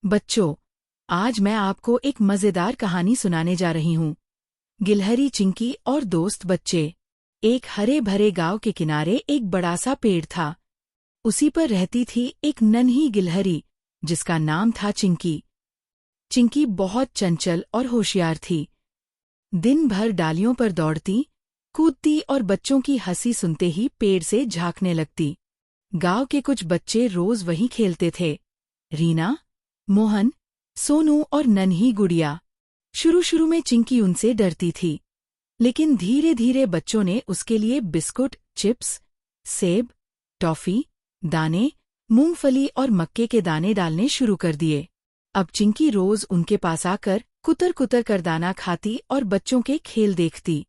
बच्चों, आज मैं आपको एक मजेदार कहानी सुनाने जा रही हूँ। गिलहरी, चिंकी और दोस्त बच्चे। एक हरे भरे गांव के किनारे एक बड़ा सा पेड़ था। उसी पर रहती थी एक नन्ही गिलहरी जिसका नाम था चिंकी। चिंकी बहुत चंचल और होशियार थी। दिन भर डालियों पर दौड़ती, कूदती और बच्चों की हंसी सुनते ही पेड़ से झांकने लगती। गांव के कुछ बच्चे रोज वहीं खेलते थे। रीना, मोहन, सोनू और नन्ही गुड़िया। शुरू में चिंकी उनसे डरती थी, लेकिन धीरे धीरे बच्चों ने उसके लिए बिस्कुट, चिप्स, सेब, टॉफी, दाने, मूंगफली और मक्के के दाने डालने शुरू कर दिए। अब चिंकी रोज उनके पास आकर कुतर कुतर कर दाना खाती और बच्चों के खेल देखती।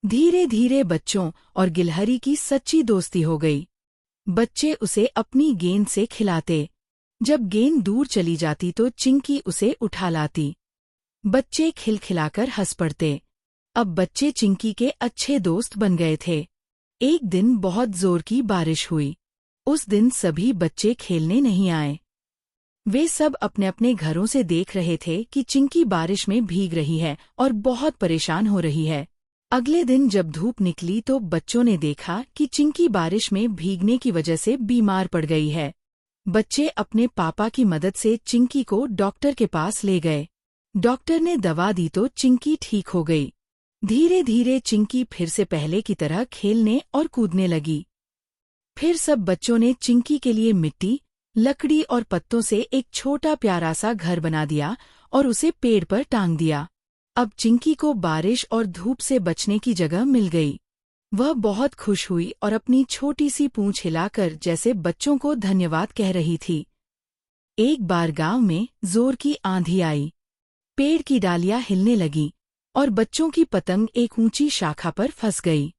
धीरे धीरे बच्चों और गिलहरी की सच्ची दोस्ती हो गई। बच्चे उसे अपनी गेंद से खिलाते। जब गेंद दूर चली जाती तो चिंकी उसे उठा लाती। बच्चे खिलखिलाकर हंस पड़ते। अब बच्चे चिंकी के अच्छे दोस्त बन गए थे। एक दिन बहुत जोर की बारिश हुई। उस दिन सभी बच्चे खेलने नहीं आए। वे सब अपने अपने घरों से देख रहे थे कि चिंकी बारिश में भीग रही है और बहुत परेशान हो रही है। अगले दिन जब धूप निकली तो बच्चों ने देखा कि चिंकी बारिश में भीगने की वजह से बीमार पड़ गई है। बच्चे अपने पापा की मदद से चिंकी को डॉक्टर के पास ले गए। डॉक्टर ने दवा दी तो चिंकी ठीक हो गई। धीरे धीरे चिंकी फिर से पहले की तरह खेलने और कूदने लगी। फिर सब बच्चों ने चिंकी के लिए मिट्टी, लकड़ी और पत्तों से एक छोटा प्यारा सा घर बना दिया और उसे पेड़ पर टांग दिया। अब चिंकी को बारिश और धूप से बचने की जगह मिल गई। वह बहुत खुश हुई और अपनी छोटी सी पूंछ हिलाकर जैसे बच्चों को धन्यवाद कह रही थी। एक बार गांव में जोर की आंधी आई। पेड़ की डालियां हिलने लगीं और बच्चों की पतंग एक ऊंची शाखा पर फंस गई।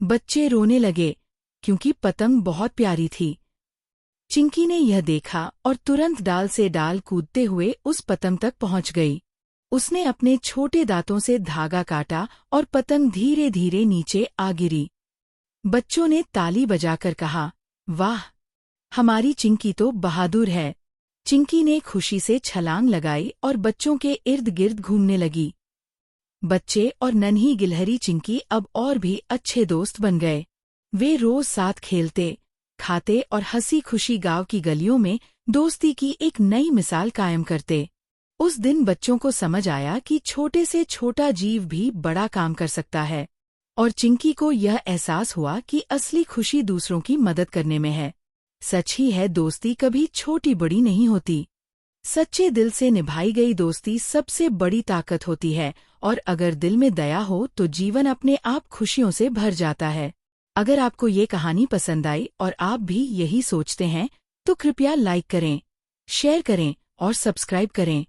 बच्चे रोने लगे क्योंकि पतंग बहुत प्यारी थी। चिंकी ने यह देखा और तुरंत डाल से डाल कूदते हुए उस पतंग तक पहुंच गई। उसने अपने छोटे दांतों से धागा काटा और पतंग धीरे धीरे नीचे आ गिरी। बच्चों ने ताली बजाकर कहा, वाह, हमारी चिंकी तो बहादुर है। चिंकी ने खुशी से छलांग लगाई और बच्चों के इर्द गिर्द घूमने लगी। बच्चे और नन्ही गिलहरी चिंकी अब और भी अच्छे दोस्त बन गए। वे रोज साथ खेलते, खाते और हंसी खुशी गांव की गलियों में दोस्ती की एक नई मिसाल कायम करते। उस दिन बच्चों को समझ आया कि छोटे से छोटा जीव भी बड़ा काम कर सकता है, और चिंकी को यह एहसास हुआ कि असली खुशी दूसरों की मदद करने में है। सच ही है, दोस्ती कभी छोटी बड़ी नहीं होती। सच्चे दिल से निभाई गई दोस्ती सबसे बड़ी ताकत होती है, और अगर दिल में दया हो तो जीवन अपने आप खुशियों से भर जाता है। अगर आपको ये कहानी पसंद आई और आप भी यही सोचते हैं तो कृपया लाइक करें, शेयर करें और सब्सक्राइब करें।